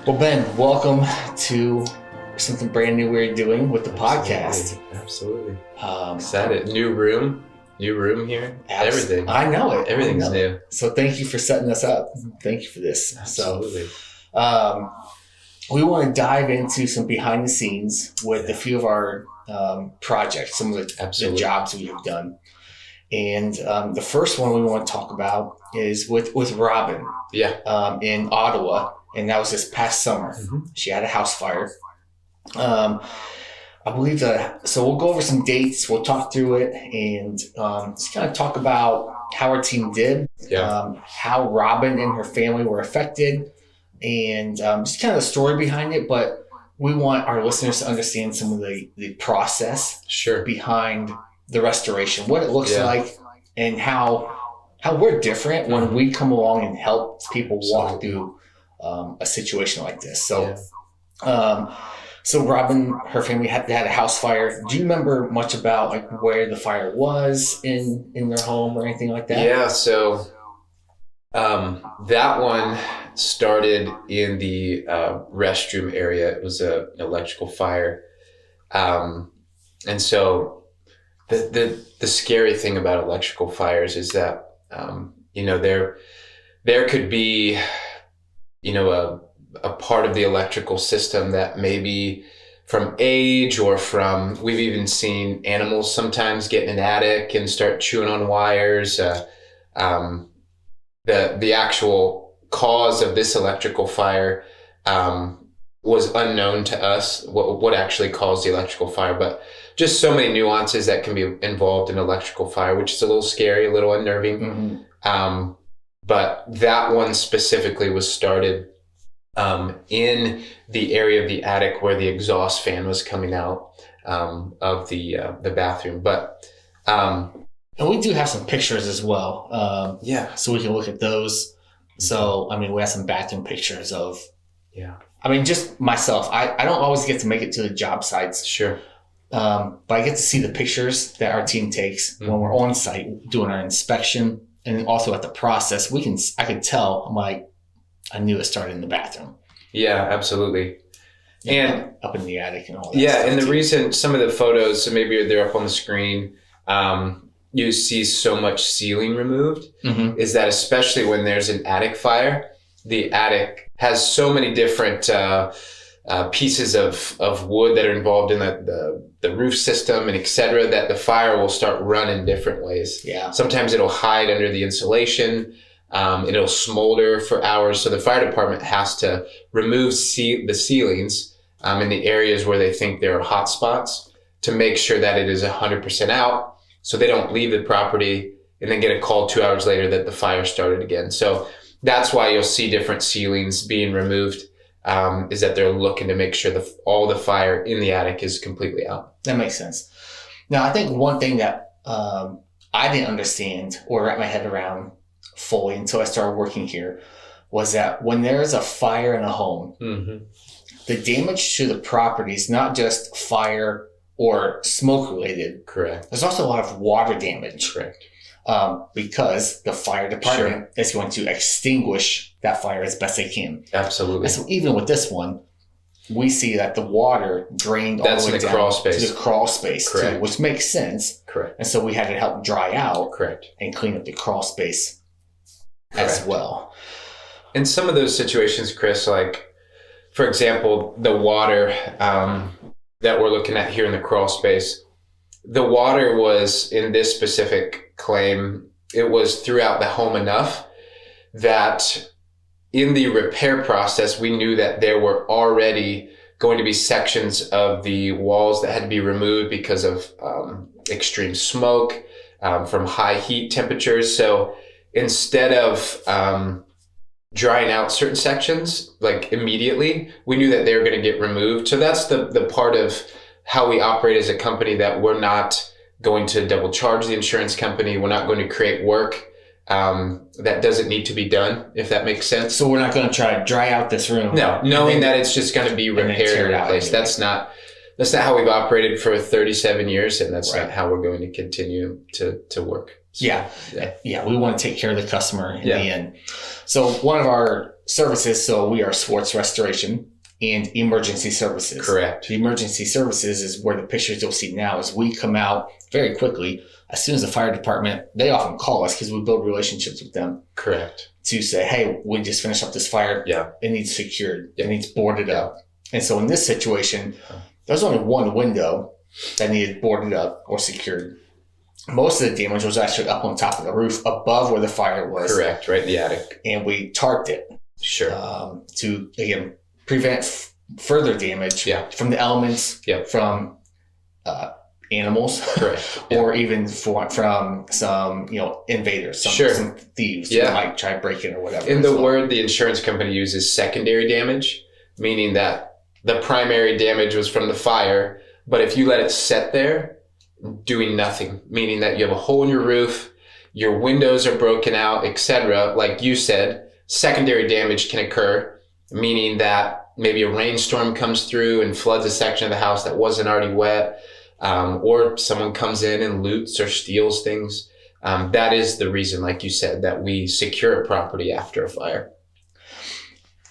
Well, Ben, welcome to something brand new we're doing with the podcast. Absolutely. Excited. New room here. Everything. I know it. Everything's new. So thank you for setting us up. Thank you for this. Absolutely. So, we want to dive into some behind the scenes with a few of our projects, some of the jobs we have done. And the first one we want to talk about is with Robin. Yeah. In Ottawa. And that was this past summer. Mm-hmm. She had a house fire. I believe so we'll go over some dates. We'll talk through it and just kind of talk about how our team did, how Robin and her family were affected, and just kind of the story behind it. But we want our listeners to understand some of the process behind the restoration, what it looks like, and how we're different when we come along and help people walk through a situation like this. So, so Robin, her family had a house fire. Do you remember much about like where the fire was in their home or anything like that? Yeah. So, that one started in the restroom area. It was an electrical fire. And so the scary thing about electrical fires is that, there could be, a part of the electrical system that maybe from age or from, we've even seen animals sometimes get in an attic and start chewing on wires. The actual cause of this electrical fire was unknown to us, what actually caused the electrical fire, but just so many nuances that can be involved in electrical fire, which is a little scary, a little unnerving. Mm-hmm. But that one specifically was started in the area of the attic where the exhaust fan was coming out of the bathroom. But and we do have some pictures as well. So we can look at those. So we have some bathroom pictures of. Yeah. Just myself. I don't always get to make it to the job sites. Sure. But I get to see the pictures that our team takes when we're on site doing our inspection. And also at the process, I could tell, I'm like, I knew it started in the bathroom. Yeah, absolutely. And up in the attic and all that. Yeah, and the reason some of the photos, so maybe they're up on the screen, you see so much ceiling removed, is that especially when there's an attic fire, the attic has so many different pieces of wood that are involved in the roof system and et cetera, that the fire will start running different ways. Yeah. Sometimes it'll hide under the insulation. It'll smolder for hours. So the fire department has to remove the ceilings in the areas where they think there are hot spots to make sure that it is 100% out, so they don't leave the property and then get a call 2 hours later that the fire started again. So that's why you'll see different ceilings being removed, is that they're looking to make sure all the fire in the attic is completely out. That makes sense. Now, I think one thing that I didn't understand or wrap my head around fully until I started working here was that when there's a fire in a home, the damage to the property is not just fire or smoke related. Correct. There's also a lot of water damage. Correct. Because the fire department is going to extinguish that fire as best they can. Absolutely. And so even with this one, we see that the water drained all the way down to the crawl space too, which makes sense. Correct. And so we had to help dry out and clean up the crawl space as well. In some of those situations, Chris, like, for example, the water that we're looking at here in the crawl space, the water was, in this specific claim, it was throughout the home enough that in the repair process, we knew that there were already going to be sections of the walls that had to be removed because of extreme smoke from high heat temperatures. So instead of drying out certain sections like immediately, we knew that they were going to get removed. So that's the part of how we operate as a company, that we're not going to double charge the insurance company. We're not going to create work that doesn't need to be done, if that makes sense. So we're not going to try to dry out this room. No, knowing that it's just going to be repaired and replaced. That's not how we've operated for 37 years, and that's not how we're going to continue to work. So, yeah. We want to take care of the customer in the end. So one of our services. So we are Swartz Restoration and Emergency Services. Correct. The Emergency Services is where the pictures you'll see now is we come out very quickly. As soon as the fire department, they often call us because we build relationships with them. Correct. To say, hey, we just finished up this fire. Yeah. It needs secured. It needs boarded up. And so in this situation, there's only one window that needed boarded up or secured. Most of the damage was actually up on top of the roof above where the fire was. Correct. Right. The attic. And we tarped it. Sure. To, again, prevent further damage from the elements, from animals, correct, or even from some invaders, some thieves who might try to break in or whatever. And the word the insurance company uses secondary damage, meaning that the primary damage was from the fire, but if you let it sit there doing nothing, meaning that you have a hole in your roof, your windows are broken out, etc., like you said, secondary damage can occur, meaning that maybe a rainstorm comes through and floods a section of the house that wasn't already wet. Or someone comes in and loots or steals things. That is the reason, like you said, that we secure a property after a fire.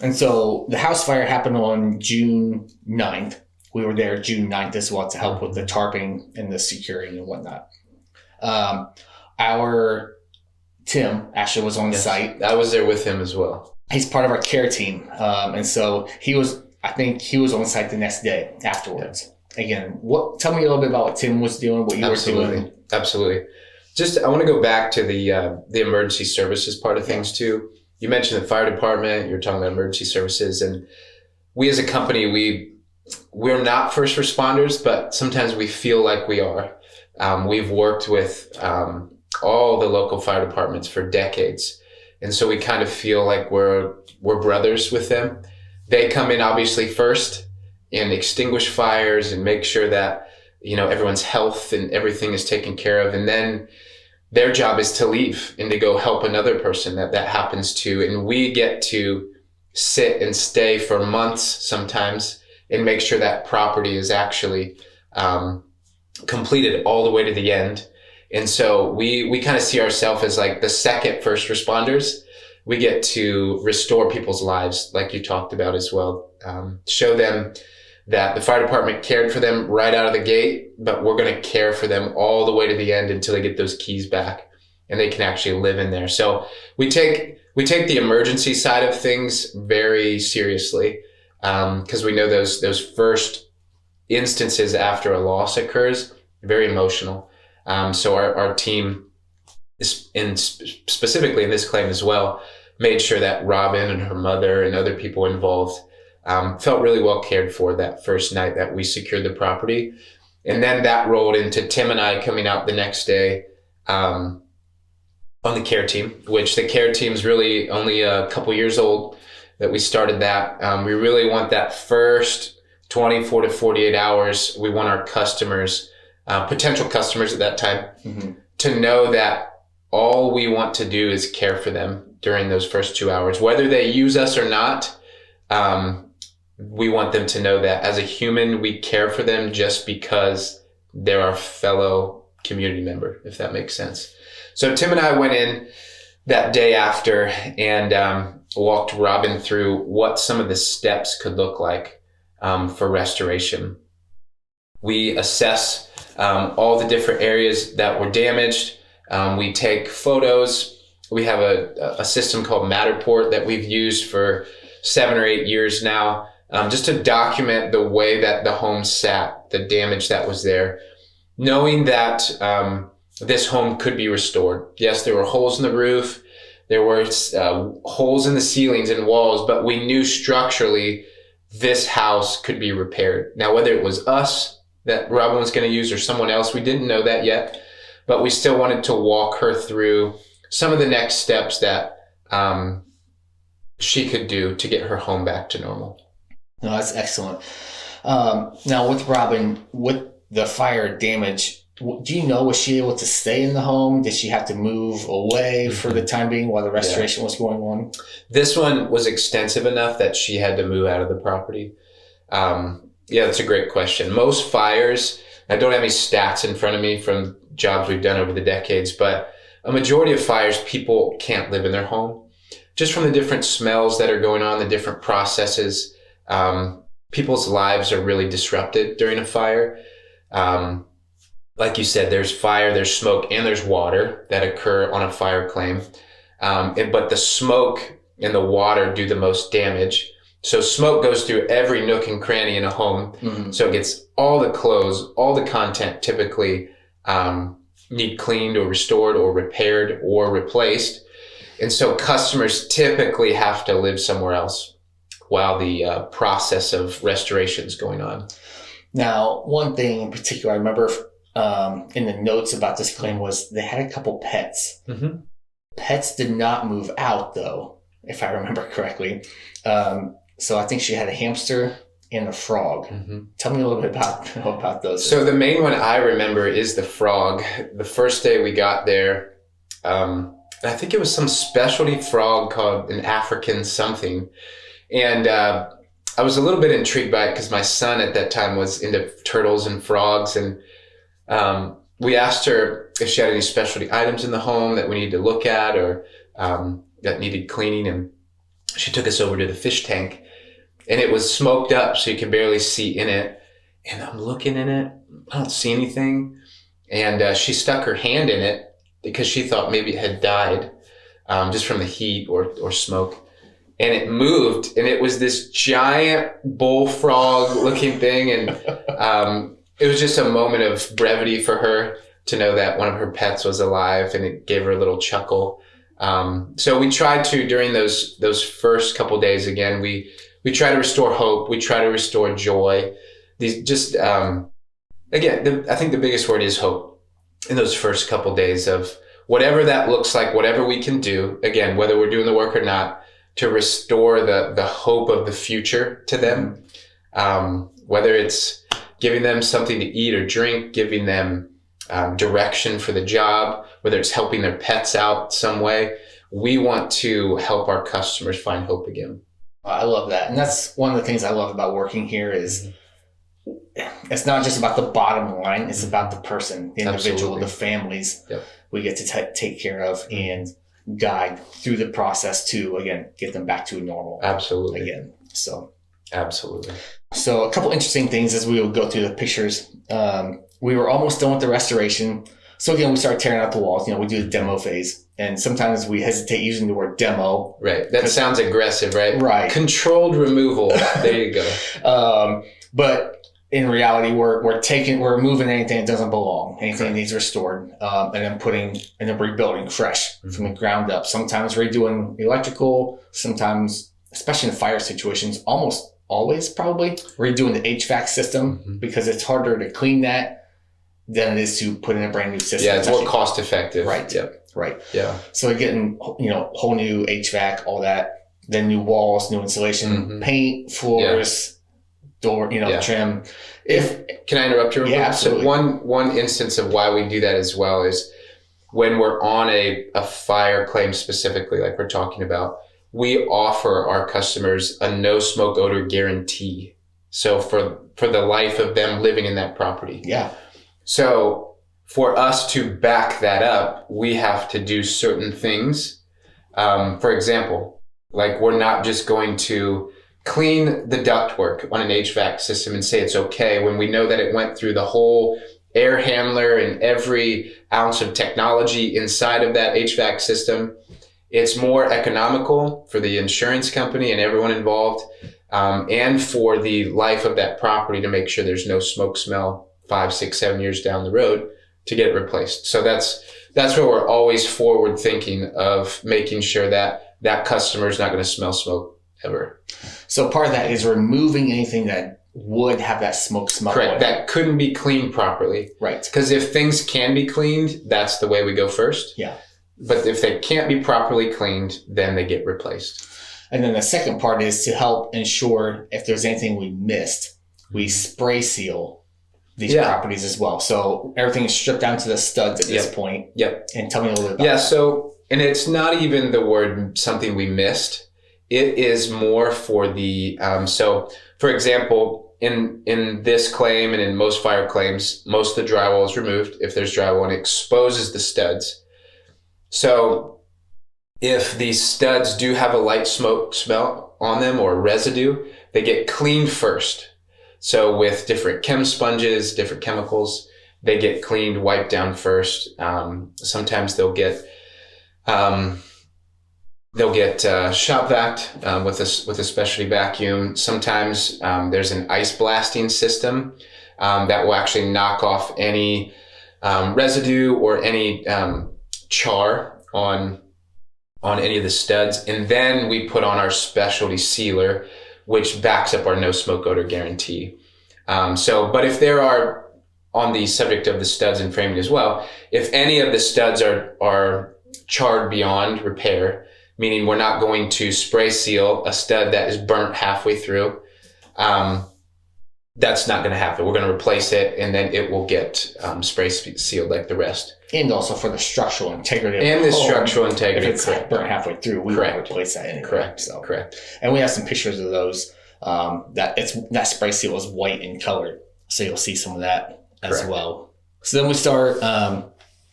And so the house fire happened on June 9th. We were there June 9th as well to help with the tarping and the securing and whatnot. Our Tim actually was on site. I was there with him as well. He's part of our care team. And so I think he was on site the next day afterwards. Again, tell me a little bit about what Tim was doing, what you were doing. Absolutely. I want to go back to the emergency services part of things too. You mentioned the fire department, you're talking about emergency services, and we as a company, we're not first responders, but sometimes we feel like we are. We've worked with all the local fire departments for decades. And so we kind of feel like we're brothers with them. They come in obviously first and extinguish fires and make sure that, everyone's health and everything is taken care of. And then their job is to leave and to go help another person that happens to. And we get to sit and stay for months sometimes and make sure that property is actually completed all the way to the end. And so we kind of see ourselves as like the second first responders. We get to restore people's lives, like you talked about as well. Show them that the fire department cared for them right out of the gate, but we're going to care for them all the way to the end until they get those keys back and they can actually live in there. So we take the emergency side of things very seriously, because we know those first instances after a loss occurs, very emotional. So our team is specifically in this claim as well, made sure that Robin and her mother and other people involved felt really well cared for that first night that we secured the property. And then that rolled into Tim and I coming out the next day on the care team, which the care team's really only a couple years old that we started that. We really want that first 24 to 48 hours. We want our customers, potential customers at that time, to know that all we want to do is care for them during those first 2 hours, whether they use us or not. We want them to know that as a human, we care for them just because they're our fellow community member, if that makes sense. So Tim and I went in that day after and walked Robin through what some of the steps could look like for restoration. We assess all the different areas that were damaged. We take photos. We have a system called Matterport that we've used for 7 or 8 years now, just to document the way that the home sat, the damage that was there, knowing that this home could be restored. Yes, there were holes in the roof, there were holes in the ceilings and walls, but we knew structurally this house could be repaired. Now, whether it was us that Robin was going to use or someone else, we didn't know that yet, but we still wanted to walk her through some of the next steps that she could do to get her home back to normal. No, that's excellent. Now with Robin, with the fire damage, do you know, was she able to stay in the home? Did she have to move away for the time being while the restoration was going on? This one was extensive enough that she had to move out of the property. That's a great question. Most fires, I don't have any stats in front of me from jobs we've done over the decades, but a majority of fires, people can't live in their home. just from the different smells that are going on, the different processes. People's lives are really disrupted during a fire. Like you said, there's fire, there's smoke, and there's water that occur on a fire claim. But the smoke and the water do the most damage. So smoke goes through every nook and cranny in a home. Mm-hmm. So it gets all the clothes, all the content typically need cleaned or restored or repaired or replaced. And so customers typically have to live somewhere else while the process of restoration is going on. Now, one thing in particular I remember in the notes about this claim was they had a couple pets. Mm-hmm. Pets did not move out, though, if I remember correctly. So I think she had a hamster and a frog. Mm-hmm. Tell me a little bit about those. So the main one I remember is the frog. The first day we got there, I think it was some specialty frog called an African something. And I was a little bit intrigued by it because my son at that time was into turtles and frogs. And we asked her if she had any specialty items in the home that we needed to look at or that needed cleaning. And she took us over to the fish tank. And it was smoked up, so you could barely see in it. And I'm looking in it. I don't see anything. And she stuck her hand in it because she thought maybe it had died just from the heat or smoke. And it moved, and it was this giant bullfrog-looking thing. And it was just a moment of brevity for her to know that one of her pets was alive, and it gave her a little chuckle. So we tried to, during those first couple days, again, we try to restore hope. We try to restore joy. These just, again, I think the biggest word is hope in those first couple days of whatever that looks like, whatever we can do, again, whether we're doing the work or not, to restore the hope of the future to them. Whether it's giving them something to eat or drink, giving them direction for the job, whether it's helping their pets out some way, we want to help our customers find hope again. I love that. And that's one of the things I love about working here is it's not just about the bottom line. It's about the person, the individual, Absolutely. The families we get to take care of and guide through the process to, again, get them back to normal. Absolutely. Again. So. Absolutely. So a couple interesting things as we would go through the pictures. We were almost done with the restoration. So again, we started tearing out the walls. We do the demo phase. And sometimes we hesitate using the word demo. Right. That sounds aggressive, right? Right. Controlled removal. There you go. But in reality, we're removing anything that doesn't belong, anything that needs restored, and then rebuilding fresh from the ground up. Sometimes redoing electrical, sometimes, especially in fire situations, almost always probably redoing the HVAC system because it's harder to clean that than it is to put in a brand new system. Yeah, it's more cost effective. Right. Yep. Right. Yeah. So getting, whole new HVAC, all that, then new walls, new insulation, paint, floors, door, trim. Can I interrupt you? Yeah, absolutely. So one instance of why we do that as well is when we're on a fire claim specifically, like we're talking about, we offer our customers a no smoke odor guarantee. So for the life of them living in that property. Yeah. So for us to back that up, we have to do certain things. For example, like we're not just going to clean the ductwork on an HVAC system and say it's okay when we know that it went through the whole air handler and every ounce of technology inside of that HVAC system. It's more economical for the insurance company and everyone involved, and for the life of that property to make sure there's no smoke smell 5, 6, 7 years down the road to get it replaced. So that's where we're always forward thinking of making sure that that customer is not going to smell smoke ever. So part of that is removing anything that would have that smoke smell. Correct. That couldn't be cleaned properly. Right. Because if things can be cleaned, that's the way we go first. Yeah. But if they can't be properly cleaned, then they get replaced. And then the second part is to help ensure if there's anything we missed, we spray seal these properties as well. So everything is stripped down to the studs at this point. Yep. And tell me a little bit about that. So, and it's not even the word something we missed. It is more for the, so for example, in this claim and in most fire claims, most of the drywall is removed if there's drywall and exposes the studs. So if these studs do have a light smoke smell on them or residue, they get cleaned first. So with different chem sponges, different chemicals, they get cleaned, wiped down first. Sometimes they'll get shop vac with a specialty vacuum. Sometimes there's an ice blasting system that will actually knock off any residue or any char on any of the studs. And then we put on our specialty sealer, which backs up our no smoke odor guarantee. But if there are, on the subject of the studs and framing as well, if any of the studs are charred beyond repair, meaning we're not going to spray seal a stud that is burnt halfway through, that's not going to happen. We're going to replace it, and then it will get spray sealed like the rest. And also for the structural integrity of and the structural integrity. If it's burnt halfway through, we will replace that anyway. Correct. So. Correct. And we have some pictures of those. That spray seal is white in color, so you'll see some of that as well. So then we start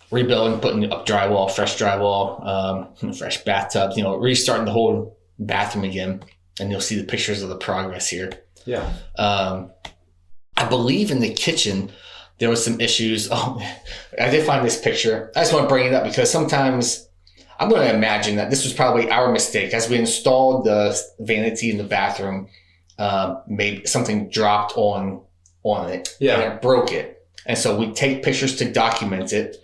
rebuilding, putting up drywall, fresh drywall, fresh bathtubs. Restarting the whole bathroom again, and you'll see the pictures of the progress here. Yeah. I believe in the kitchen there was some issues. Oh, I did find this picture. I just want to bring it up because sometimes I'm going to imagine that this was probably our mistake as we installed the vanity in the bathroom. Maybe something dropped on it and it broke it. And so we take pictures to document it,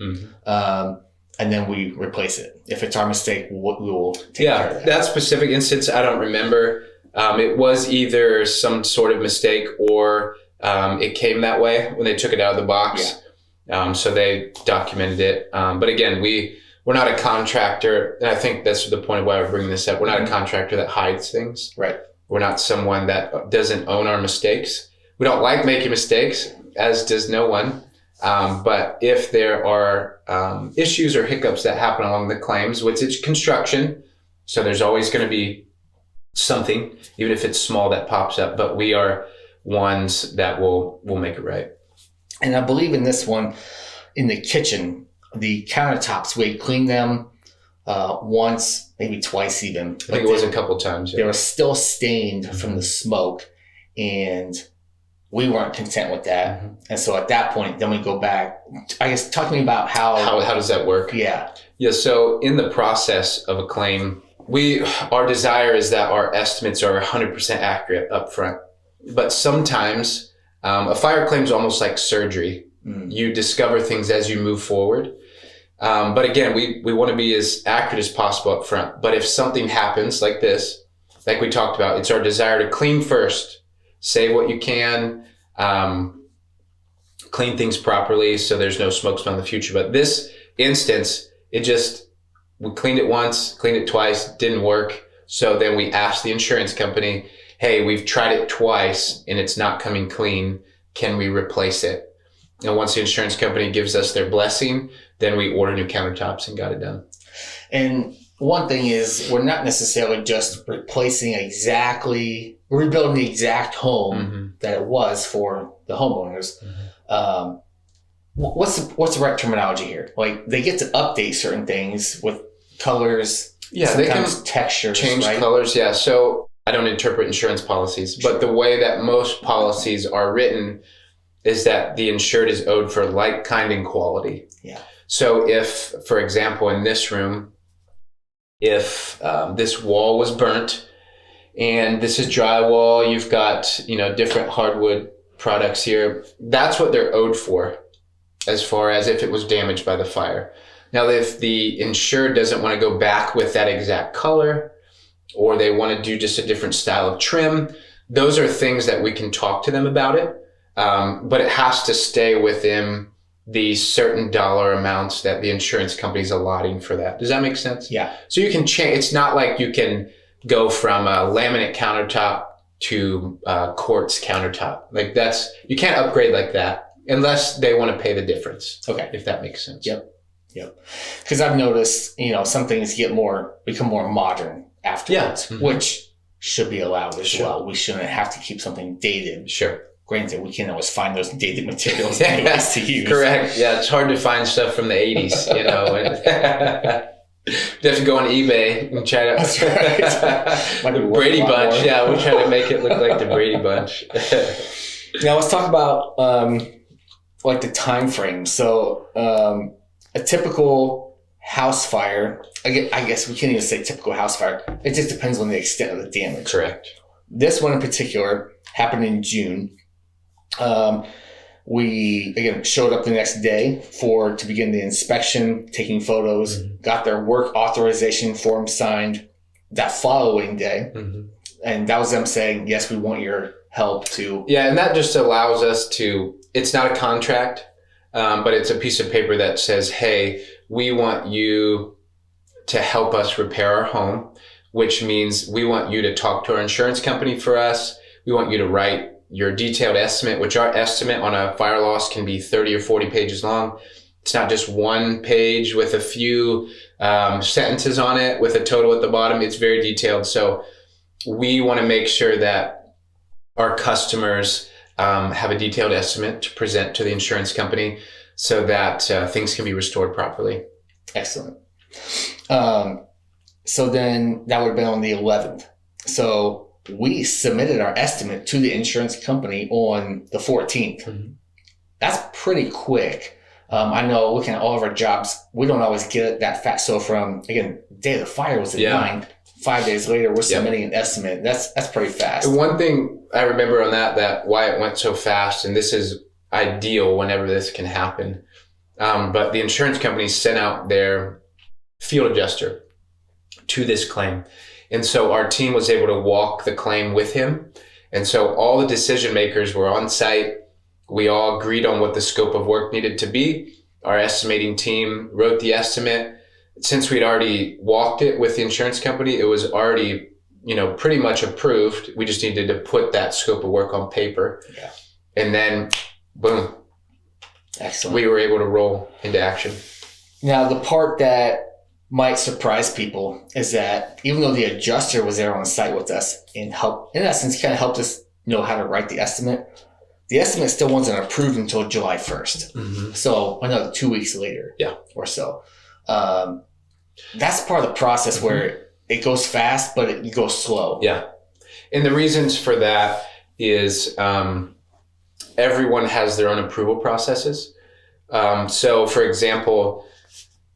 and then we replace it. If it's our mistake, we will take care of that. That specific instance, I don't remember. It was either some sort of mistake or it came that way when they took it out of the box. Yeah. So they documented it. But again, we're not a contractor, and I think that's the point of why we're bringing this up. We're not a contractor that hides things. Right. We're not someone that doesn't own our mistakes. We don't like making mistakes, as does no one. But if there are issues or hiccups that happen along the claims, which it's construction, so there's always going to be something, even if it's small, that pops up. But we are ones that will make it right. And I believe in this one, in the kitchen, the countertops, we cleaned them once, maybe twice even. I think it was a couple times. Yeah. They were still stained from the smoke, and we weren't content with that. Mm-hmm. And so at that point, then we go back. I guess talk to me about how does that work? Yeah. Yeah. So in the process of a claim, our desire is that our estimates are 100% accurate up front. But sometimes a fire claim is almost like surgery. You discover things as you move forward. But again, we want to be as accurate as possible up front. But if something happens like this, like we talked about, it's our desire to clean first, save what you can, clean things properly so there's no smoke smell in the future. But this instance, we cleaned it once, cleaned it twice, didn't work. So then we asked the insurance company, hey, we've tried it twice and it's not coming clean. Can we replace it? And once the insurance company gives us their blessing, then we order new countertops and got it done. And one thing is, we're not necessarily just rebuilding the exact home that it was for the homeowners. What's the right terminology here? Like, they get to update certain things with colors, they can textures, change right? colors. Yeah. So I don't interpret insurance policies, but the way that most policies are written is that the insured is owed for like, kind, and quality. Yeah. So if, for example, in this room, if this wall was burnt and this is drywall, you've got, different hardwood products here, that's what they're owed for, as far as if it was damaged by the fire. Now, if the insured doesn't want to go back with that exact color, or they want to do just a different style of trim, those are things that we can talk to them about it. But it has to stay within the certain dollar amounts that the insurance company is allotting for that. Does that make sense? Yeah. So you can change. It's not like you can go from a laminate countertop to a quartz countertop. Like you can't upgrade like that unless they want to pay the difference. Okay. If that makes sense. Yep. Because I've noticed, some things become more modern afterwards, which should be allowed as well. We shouldn't have to keep something dated. Sure. Granted, we can't always find those dated materials to use. Correct. Yeah, it's hard to find stuff from the 80s, Definitely go on eBay and try to. That's right. Might be The worth Brady a lot Bunch. more. Yeah, we're trying to make it look like the Brady Bunch. Now let's talk about like the time frame. So a typical house fire, I guess we can't even say typical house fire. It just depends on the extent of the damage. Correct. This one in particular happened in June. We again showed up the next day to begin the inspection, taking photos, got their work authorization form signed that following day. And that was them saying, yes, we want your help to. Yeah, and that just allows us to, it's not a contract, but it's a piece of paper that says, hey, we want you to help us repair our home, which means we want you to talk to our insurance company for us. We want you to write your detailed estimate, which our estimate on a fire loss can be 30 or 40 pages long. It's not just one page with a few sentences on it with a total at the bottom. It's very detailed. So we want to make sure that our customers have a detailed estimate to present to the insurance company so that things can be restored properly. Excellent. So then that would have been on the 11th. So we submitted our estimate to the insurance company on the 14th. That's pretty quick. I know looking at all of our jobs, we don't always get it that fast. So from, again, day of the fire was at 9. 5 days later, we're submitting an estimate. That's pretty fast. And one thing I remember on that why it went so fast, and this is ideal whenever this can happen, but the insurance company sent out their field adjuster to this claim. And so our team was able to walk the claim with him. And so all the decision makers were on site. We all agreed on what the scope of work needed to be. Our estimating team wrote the estimate. Since we'd already walked it with the insurance company, it was already, pretty much approved. We just needed to put that scope of work on paper. Yeah. And then, boom. Excellent. We were able to roll into action. Now, the part that might surprise people is that even though the adjuster was there on site with us and helped, in essence, kind of helped us know how to write the estimate still wasn't approved until July 1st. So another 2 weeks later or so. That's part of the process where it goes fast, but it goes slow. Yeah. And the reasons for that is everyone has their own approval processes. So, for example,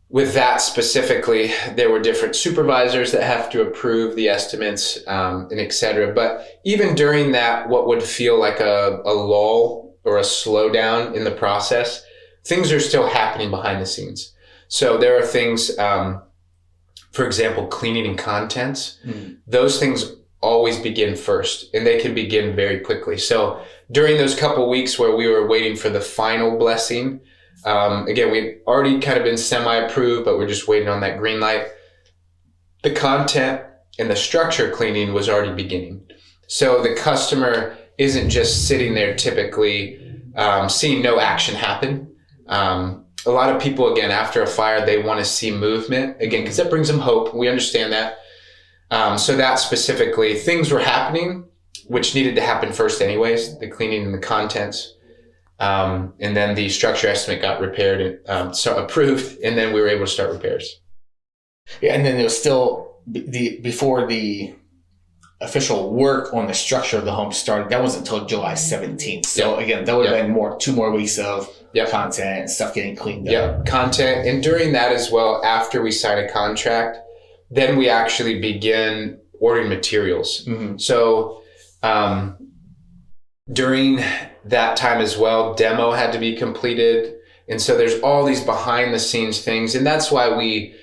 with that specifically, there were different supervisors that have to approve the estimates and et cetera. But even during that, what would feel like a lull or a slowdown in the process, things are still happening behind the scenes. So there are things, for example, cleaning and contents. Those things always begin first, and they can begin very quickly. So during those couple weeks where we were waiting for the final blessing, again, we'd already kind of been semi-approved, but we're just waiting on that green light. The content and the structure cleaning was already beginning. So the customer isn't just sitting there typically seeing no action happen. A lot of people, again, after a fire, they want to see movement, again, because that brings them hope. We understand that. So that specifically, things were happening, which needed to happen first anyways, the cleaning and the contents. And then the structure estimate got repaired and approved, and then we were able to start repairs. Yeah, and then there was still before the official work on the structure of the home started. That wasn't until July 17th. So again, that would have been 2 more weeks of content and stuff getting cleaned up. Yeah, content, and during that as well, after we sign a contract, then we actually begin ordering materials. So during that time as well, demo had to be completed. And so there's all these behind the scenes things. And that's why we,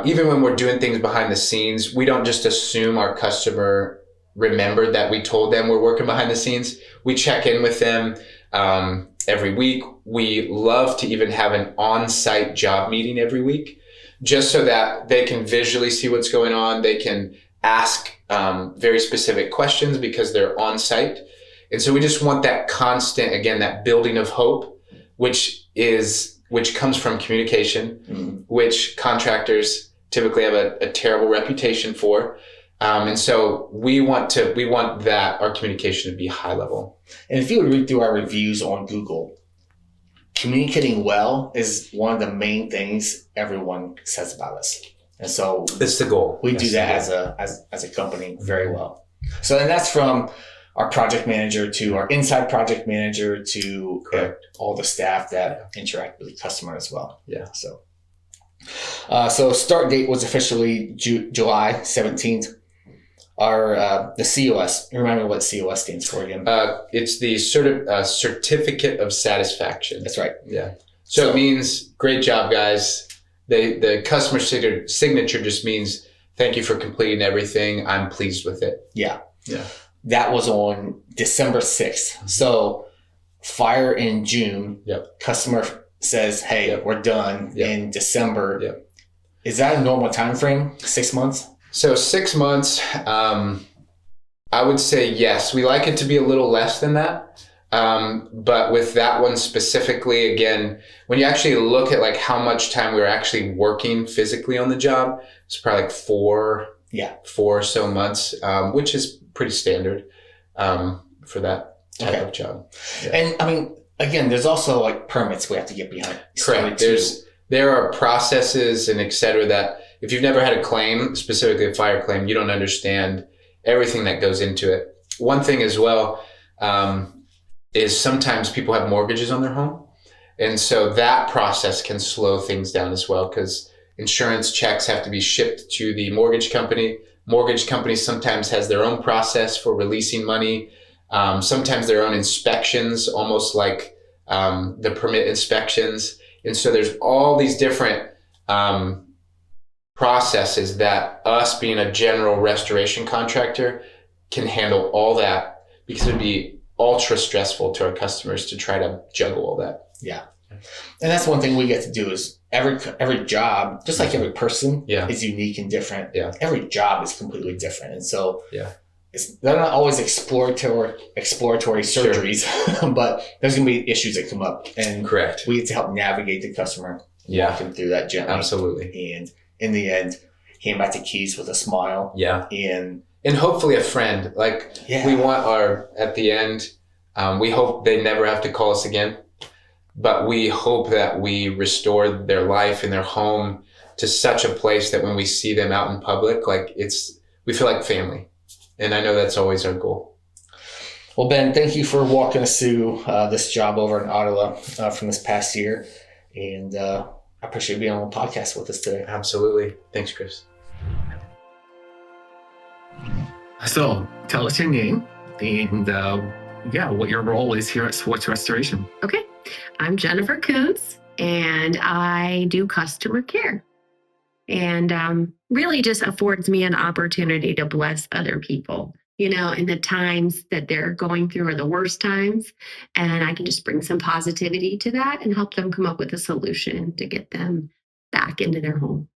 even when we're doing things behind the scenes, we don't just assume our customer remembered that we told them we're working behind the scenes. We check in with them every week. We love to even have an on-site job meeting every week, just so that they can visually see what's going on. They can ask very specific questions because they're on site. And so we just want that constant, again, that building of hope, which comes from communication, which contractors typically have a terrible reputation for. And so we want that our communication to be high level. And if you would read through our reviews on Google, communicating well is one of the main things everyone says about us. And so It's the goal. we do that as a company very well. So and that's from our project manager to our inside project manager to all the staff that interact with the customer as well. Yeah. So start date was officially July 17th. Our the COS. Remember what COS stands for again? It's the certificate of satisfaction. That's right. Yeah. So it means great job, guys. The customer signature just means thank you for completing everything. I'm pleased with it. Yeah. Yeah. That was on December 6th. So fire in June. Yep. Customer says, hey, we're done in December. Yep. Is that a normal time frame? 6 months? So 6 months, I would say yes. We like it to be a little less than that. But with that one specifically, again, when you actually look at like how much time we were actually working physically on the job, it's probably like 4 or so months, which is pretty standard for that type of job. Yeah. And I mean, again, there's also like permits we have to get behind. Correct. There are processes and et cetera that if you've never had a claim, specifically a fire claim, you don't understand everything that goes into it. One thing as well is sometimes people have mortgages on their home. And so that process can slow things down as well because insurance checks have to be shipped to the mortgage company. Mortgage company sometimes has their own process for releasing money. Sometimes their own inspections, almost like the permit inspections. And so there's all these different processes that us being a general restoration contractor can handle all that because it'd be ultra stressful to our customers to try to juggle all that. Yeah. And that's one thing we get to do is every job, just like every person is unique and different. Yeah. Every job is completely different. And so they're not always exploratory surgeries, but there's going to be issues that come up. And we get to help navigate the customer, walk them through that gently. Absolutely. And in the end, hand back the keys with a smile. Yeah. And hopefully a friend. Like we want at the end, we hope they never have to call us again. But we hope that we restore their life and their home to such a place that when we see them out in public, we feel like family. And I know that's always our goal. Well, Ben, thank you for walking us through this job over in Ottawa from this past year. And I appreciate being on the podcast with us today. Absolutely. Thanks, Chris. So tell us your name and what your role is here at Swartz Restoration. Okay. I'm Jennifer Kuntz, and I do customer care. And really just affords me an opportunity to bless other people, in the times that they're going through are the worst times. And I can just bring some positivity to that and help them come up with a solution to get them back into their home.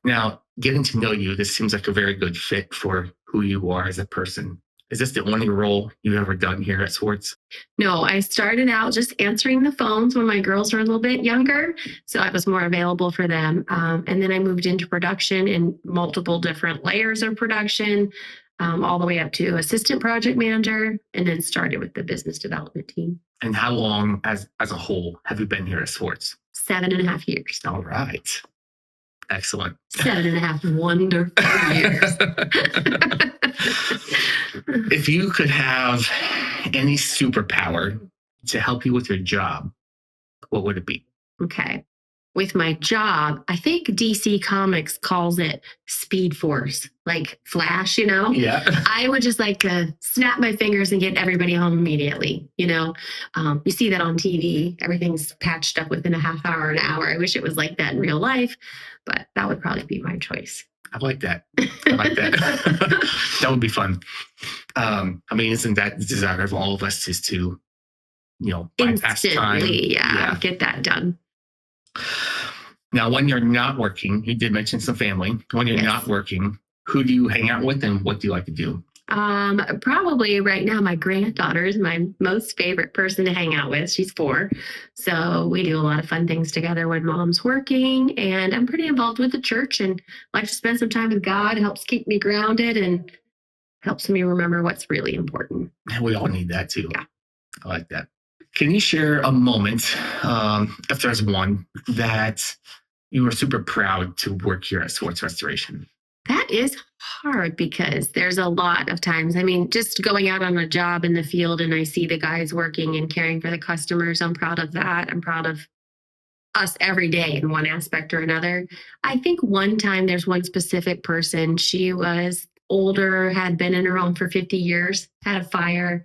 Now, getting to know you, this seems like a very good fit for who you are as a person. Is this the only role you've ever done here at Swartz? No, I started out just answering the phones when my girls were a little bit younger, so I was more available for them. And then I moved into production in multiple different layers of production, all the way up to assistant project manager, and then started with the business development team. And how long, as a whole, have you been here at Swartz? 7.5 years. All right. Excellent. 7.5 wonderful years. If you could have any superpower to help you with your job, what would it be? Okay. With my job, I think DC Comics calls it Speed Force, like Flash, Yeah. I would just like to snap my fingers and get everybody home immediately, You see that on TV. Everything's patched up within a half hour, an hour. I wish it was like that in real life, but that would probably be my choice. I like that. That would be fun. Isn't that the desire of all of us is to, bypass time? Instantly, get that done. Now, when you're not working, you did mention some family. When you're not working, who do you hang out with and what do you like to do? Probably right now, my granddaughter is my most favorite person to hang out with. She's 4. So we do a lot of fun things together when mom's working, and I'm pretty involved with the church and like to spend some time with God. It helps keep me grounded and helps me remember what's really important. We all need that too. Yeah. I like that. Can you share a moment, if there's one, that you were super proud to work here at Swartz Restoration? That is hard because there's a lot of times. I mean, just going out on a job in the field and I see the guys working and caring for the customers, I'm proud of that. I'm proud of us every day in one aspect or another. I think one time there's one specific person, she was older, had been in her home for 50 years, had a fire,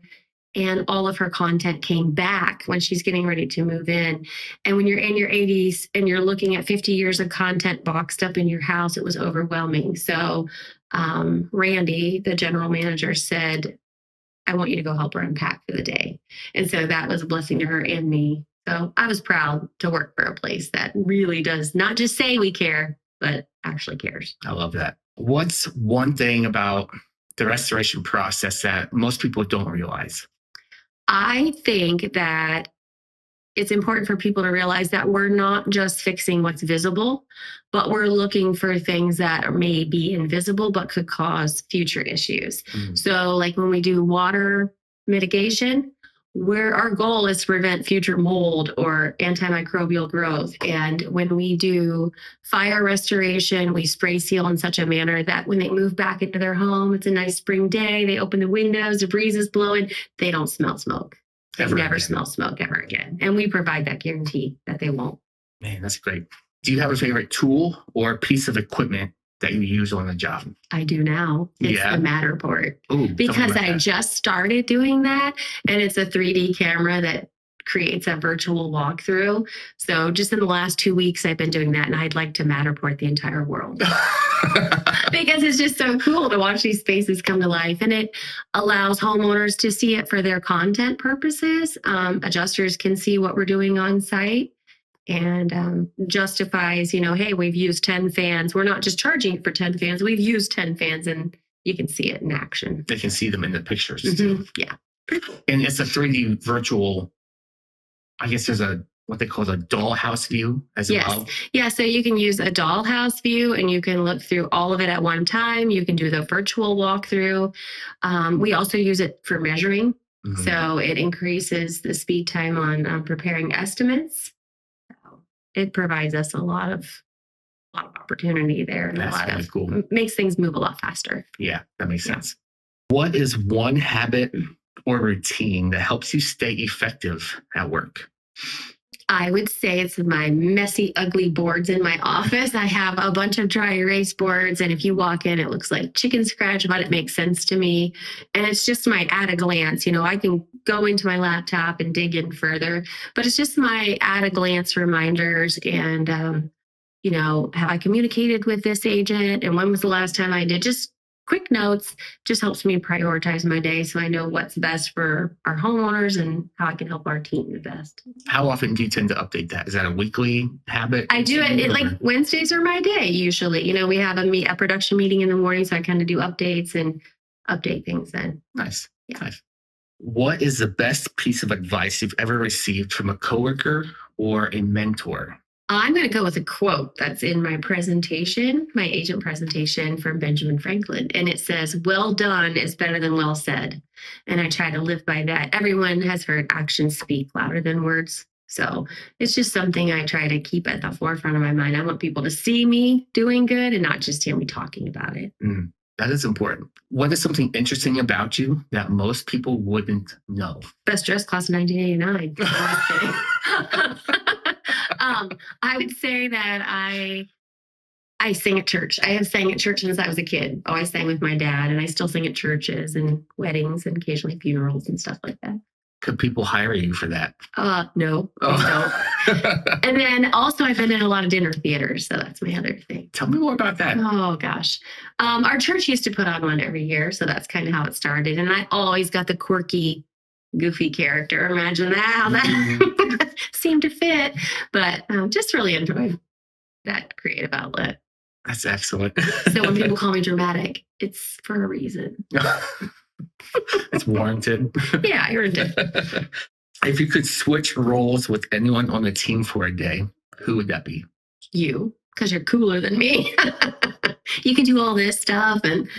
and all of her content came back when she's getting ready to move in. And when you're in your 80s and you're looking at 50 years of content boxed up in your house, it was overwhelming. So Randy, the general manager, said, I want you to go help her unpack for the day. And so that was a blessing to her and me. So I was proud to work for a place that really does not just say we care, but actually cares. I love that. What's one thing about the restoration process that most people don't realize? I think that it's important for people to realize that we're not just fixing what's visible, but we're looking for things that may be invisible but could cause future issues. So like when we do water mitigation, where our goal is to prevent future mold or antimicrobial growth. And when we do fire restoration, we spray seal in such a manner that when they move back into their home, it's a nice spring day, they open the windows, the breeze is blowing, they don't smell smoke. They never smell smoke ever again. And we provide that guarantee that they won't. Man, that's great. Do you have a favorite tool or piece of equipment that you use on the job? I do now. It's the Matterport. Ooh, because I just started doing that, and it's a 3D camera that creates a virtual walkthrough. So just in the last 2 weeks, I've been doing that, and I'd like to Matterport the entire world. Because it's just so cool to watch these spaces come to life, and it allows homeowners to see it for their content purposes. Adjusters can see what we're doing on site. And justifies, hey, we've used 10 fans. We're not just charging for 10 fans. We've used 10 fans, and you can see it in action. They can see them in the pictures. Mm-hmm. Yeah. And it's a 3D virtual, I guess there's what they call a dollhouse view as well. Yeah, so you can use a dollhouse view and you can look through all of it at one time. You can do the virtual walkthrough. We also use it for measuring. Mm-hmm. So it increases the speed time on preparing estimates. It provides us a lot of opportunity there, and that's really cool. Makes things move a lot faster. Yeah, that makes sense. What is one habit or routine that helps you stay effective at work? I would say it's my messy, ugly boards in my office. I have a bunch of dry erase boards, and if you walk in, it looks like chicken scratch, but it makes sense to me. And it's just my at a glance. I can go into my laptop and dig in further, but it's just my at a glance reminders and, have I communicated with this agent, and when was the last time I did? Just quick notes just helps me prioritize my day so I know what's best for our homeowners and how I can help our team the best. How often do you tend to update that? Is that a weekly habit? I do it like Wednesdays are my day usually. We have a production meeting in the morning, so I kind of do updates and update things then. Nice. Yeah. Nice. What is the best piece of advice you've ever received from a coworker or a mentor? I'm going to go with a quote that's in my presentation, my agent presentation from Benjamin Franklin. And it says, well done is better than well said. And I try to live by that. Everyone has heard actions speak louder than words. So it's just something I try to keep at the forefront of my mind. I want people to see me doing good and not just hear me talking about it. That is important. What is something interesting about you that most people wouldn't know? Best dress class of 1989. I would say that I sing at church. I have sang at church since I was a kid. I sang with my dad, and I still sing at churches and weddings and occasionally funerals and stuff like that. Could people hire you for that? No, don't. And then also I've been in a lot of dinner theaters, so that's my other thing. Tell me more about that. Oh gosh. Our church used to put on one every year, so that's kind of how it started. And I always got the quirky, goofy character. Imagine that, how that seemed to fit. But just really enjoyed that creative outlet. That's excellent. So when people call me dramatic, it's for a reason. It's warranted. Yeah, I earned it. If you could switch roles with anyone on the team for a day, who would that be? You, because you're cooler than me. You can do all this stuff, and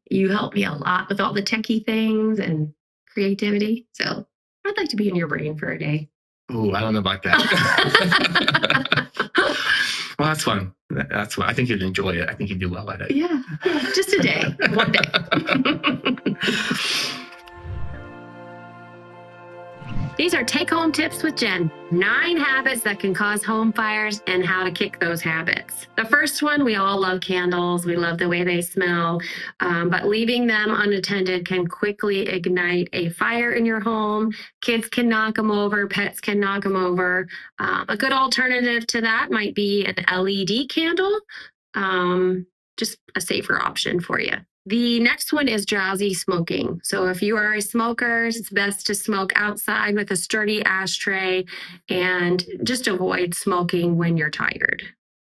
you help me a lot with all the techie things and creativity. So I'd like to be in your brain for a day. Ooh, I don't know about that. Well, that's fun. That's fun. I think you'd enjoy it. I think you'd do well at it. Yeah, just a day, one day. These are take-home tips with Jen. 9 habits that can cause home fires and how to kick those habits. The first one, we all love candles. We love the way they smell, but leaving them unattended can quickly ignite a fire in your home. Kids can knock them over. Pets can knock them over. A good alternative to that might be an LED candle. Just a safer option for you. The next one is drowsy smoking. So if you are a smoker, it's best to smoke outside with a sturdy ashtray and just avoid smoking when you're tired.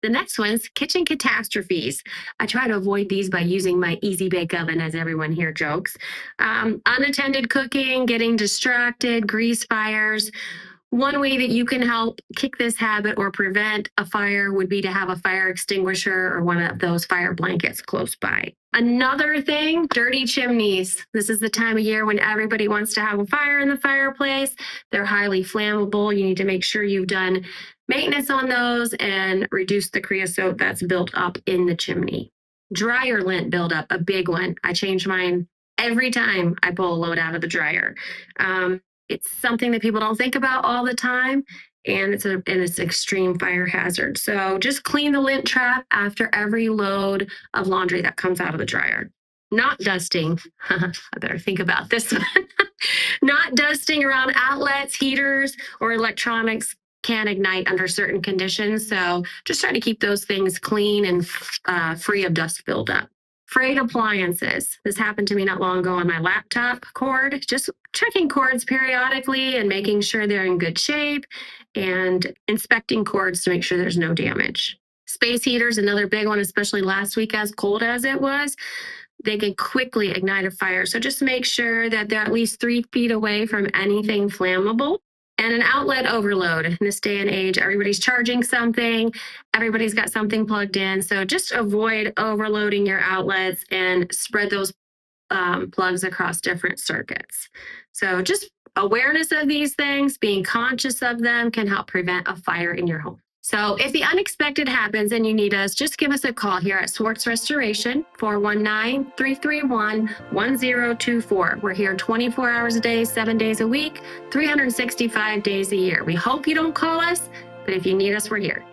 The next one is kitchen catastrophes. I try to avoid these by using my easy bake oven, as everyone here jokes. Unattended cooking, getting distracted, grease fires. One way that you can help kick this habit or prevent a fire would be to have a fire extinguisher or one of those fire blankets close by. Another thing, dirty chimneys. This is the time of year when everybody wants to have a fire in the fireplace. They're highly flammable. You need to make sure you've done maintenance on those and reduce the creosote that's built up in the chimney. Dryer lint buildup, a big one. I change mine every time I pull a load out of the dryer. It's something that people don't think about all the time, and it's an extreme fire hazard. So just clean the lint trap after every load of laundry that comes out of the dryer. Not dusting. I better think about this one. Not dusting around outlets, heaters, or electronics can ignite under certain conditions. So just try to keep those things clean and free of dust buildup. Frayed appliances. This happened to me not long ago on my laptop cord. Just checking cords periodically and making sure they're in good shape and inspecting cords to make sure there's no damage. Space heaters, another big one, especially last week as cold as it was. They can quickly ignite a fire. So just make sure that they're at least 3 feet away from anything flammable. And an outlet overload. In this day and age, everybody's charging something. Everybody's got something plugged in. So just avoid overloading your outlets and spread those plugs across different circuits. So just awareness of these things, being conscious of them can help prevent a fire in your home. So if the unexpected happens and you need us, just give us a call here at Swartz Restoration, 419-331-1024. We're here 24 hours a day, 7 days a week, 365 days a year. We hope you don't call us, but if you need us, we're here.